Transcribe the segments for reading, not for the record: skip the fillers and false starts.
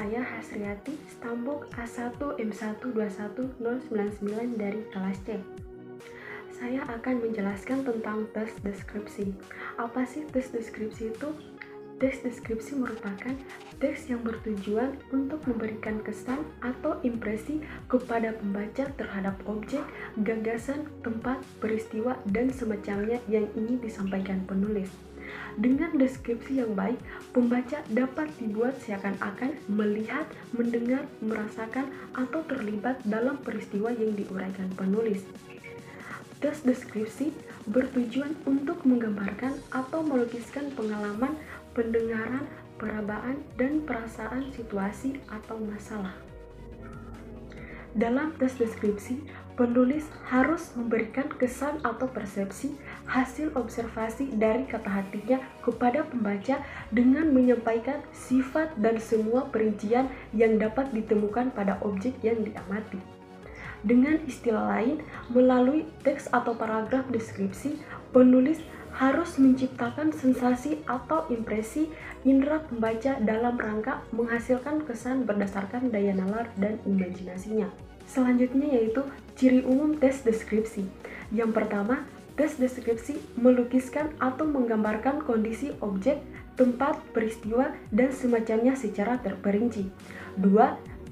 saya Hasriati, Stambuk A1M121099 dari kelas C. Saya akan menjelaskan tentang tes deskripsi. Apa sih tes deskripsi itu? Tes deskripsi merupakan tes yang bertujuan untuk memberikan kesan atau impresi kepada pembaca terhadap objek, gagasan, tempat, peristiwa, dan semacamnya yang ingin disampaikan penulis. Dengan deskripsi yang baik, pembaca dapat dibuat seakan-akan melihat, mendengar, merasakan, atau terlibat dalam peristiwa yang diuraikan penulis. Tes deskripsi bertujuan untuk menggambarkan atau melukiskan pengalaman, pendengaran, perabaan, dan perasaan situasi atau masalah. Dalam tes deskripsi, penulis harus memberikan kesan atau persepsi hasil observasi dari kata hatinya kepada pembaca dengan menyampaikan sifat dan semua perincian yang dapat ditemukan pada objek yang diamati. Dengan istilah lain, melalui teks atau paragraf deskripsi, penulis harus menciptakan sensasi atau impresi indera pembaca dalam rangka menghasilkan kesan berdasarkan daya nalar dan imajinasinya. Selanjutnya yaitu ciri umum tes deskripsi. Yang pertama, tes deskripsi melukiskan atau menggambarkan kondisi objek, tempat, peristiwa, dan semacamnya secara terperinci. 2.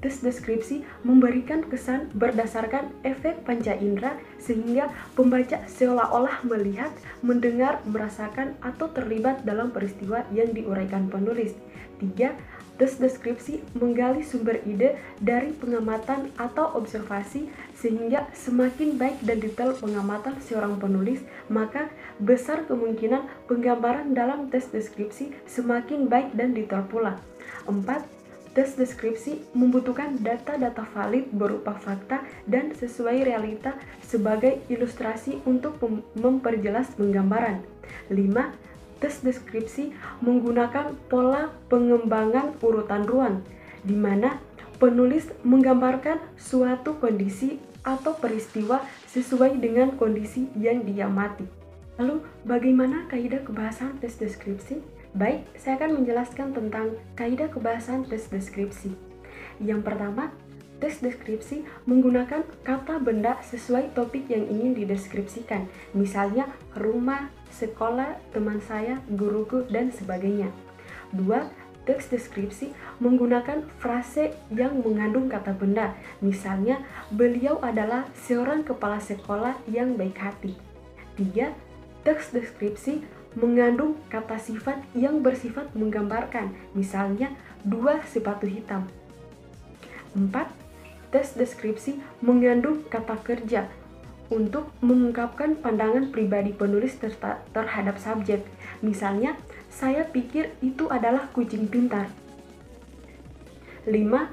Tes deskripsi memberikan kesan berdasarkan efek panca indera sehingga pembaca seolah-olah melihat, mendengar, merasakan, atau terlibat dalam peristiwa yang diuraikan penulis. 3. Tes deskripsi menggali sumber ide dari pengamatan atau observasi sehingga semakin baik dan detail pengamatan seorang penulis, maka besar kemungkinan penggambaran dalam tes deskripsi semakin baik dan detail pula. 4. Tes deskripsi membutuhkan data-data valid berupa fakta dan sesuai realita sebagai ilustrasi untuk memperjelas penggambaran. 5. Tes deskripsi menggunakan pola pengembangan urutan ruang, di mana penulis menggambarkan suatu kondisi atau peristiwa sesuai dengan kondisi yang diamati. Lalu, bagaimana kaidah kebahasan tes deskripsi? Baik, saya akan menjelaskan tentang kaidah kebahasan tes deskripsi. Yang pertama, tes deskripsi menggunakan kata benda sesuai topik yang ingin dideskripsikan. Misalnya, rumah, sekolah, teman saya, guruku, dan sebagainya. 2. Teks deskripsi menggunakan frase yang mengandung kata benda. Misalnya, beliau adalah seorang kepala sekolah yang baik hati. 3. Teks deskripsi mengandung kata sifat yang bersifat menggambarkan, misalnya 2 sepatu hitam. 4. Tes deskripsi mengandung kata kerja untuk mengungkapkan pandangan pribadi penulis terhadap subjek, misalnya saya pikir itu adalah kucing pintar. 5.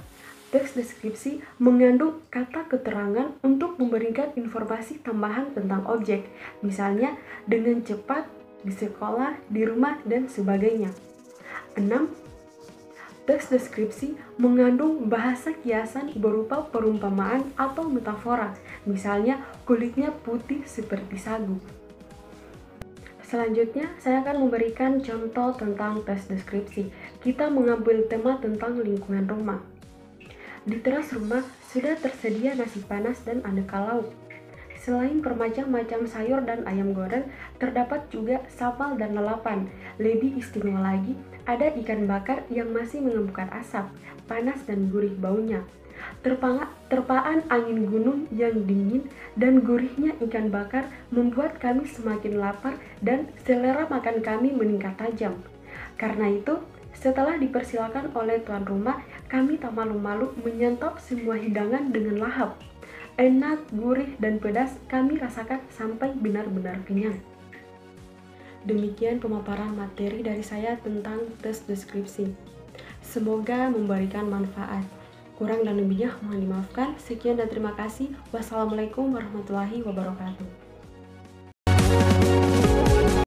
Teks deskripsi mengandung kata keterangan untuk memberikan informasi tambahan tentang objek, misalnya dengan cepat, di sekolah, di rumah, dan sebagainya. 6. Teks deskripsi mengandung bahasa kiasan berupa perumpamaan atau metafora, misalnya kulitnya putih seperti sagu. Selanjutnya, saya akan memberikan contoh tentang tes deskripsi. Kita mengambil tema tentang lingkungan rumah. Di teras rumah sudah tersedia nasi panas dan aneka lauk. Selain bermacam-macam sayur dan ayam goreng, terdapat juga sambal dan lalapan. Lebih istimewa lagi, ada ikan bakar yang masih mengemukan asap, panas dan gurih baunya. Terpaan angin gunung yang dingin dan gurihnya ikan bakar membuat kami semakin lapar dan selera makan kami meningkat tajam. Karena itu, setelah dipersilakan oleh tuan rumah, kami tak malu-malu menyantap semua hidangan dengan lahap. Enak, gurih, dan pedas kami rasakan sampai benar-benar kenyang. Demikian pemaparan materi dari saya tentang tes deskripsi. Semoga memberikan manfaat. Kurang dan lebihnya mohon dimaafkan. Sekian dan terima kasih. Wassalamualaikum warahmatullahi wabarakatuh.